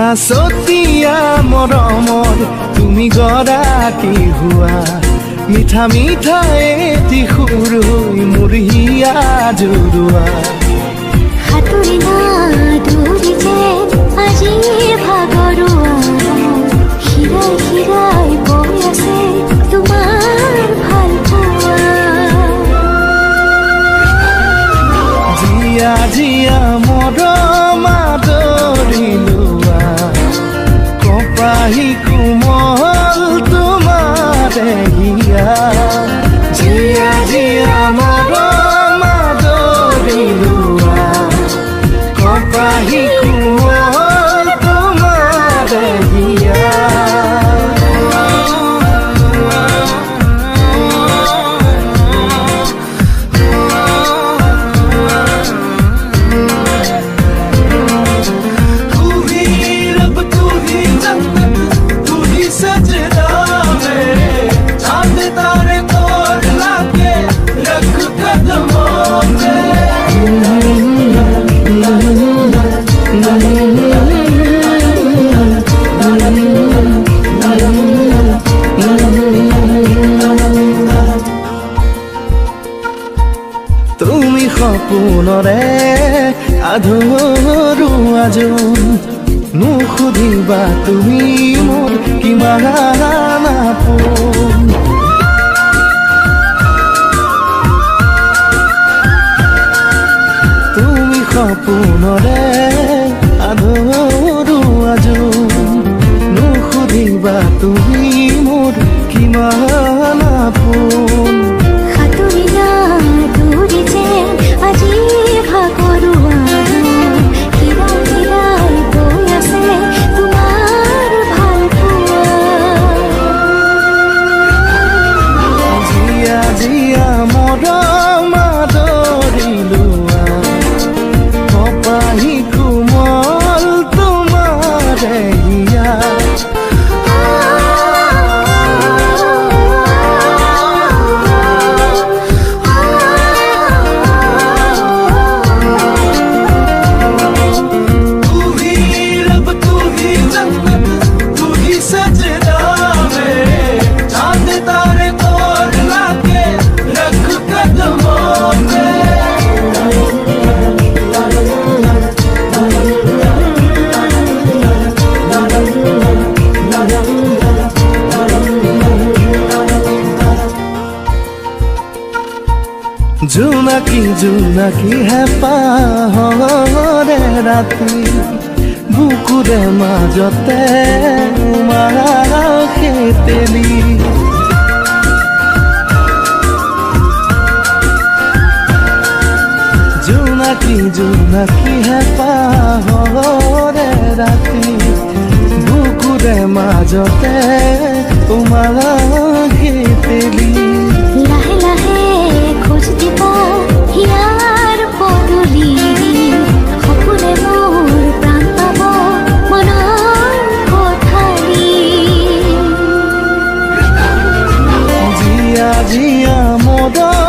Xasatia moramor tumi goraki hua mitha mitha eti khurui murhiya jurua haturi na duri je aji bhagorua hirai hirai boi ase tumar bhal poa jia jia morama dorilua kopahi kumol tumare hiya jia jia morama dorilua kopahi kumol tumare hiya তুমি সপোনৰে আধৰু আজোন নুসুধিবা তুমি মোৰ কিমান আপোন তুমি সপোনৰে আধৰু আজোন নুসুধিবা তুমি মোৰ কিমান আপোন জোনাকি জোনাকি হেঁপাহৰে ৰাতি বুকুৰে মাজতে মাৰাখে তেলি জোনাকি জোনাকি হেঁপাহৰে ৰাতি বুকুৰে মাজতে মাৰাখে তেলি লাহে লাহে খোঁজ দিবা হিয়াৰ পদূলি সপোনে মোৰ প্ৰাণ পাব মনৰ কোঠালি জিয়া জিয়া মদৰ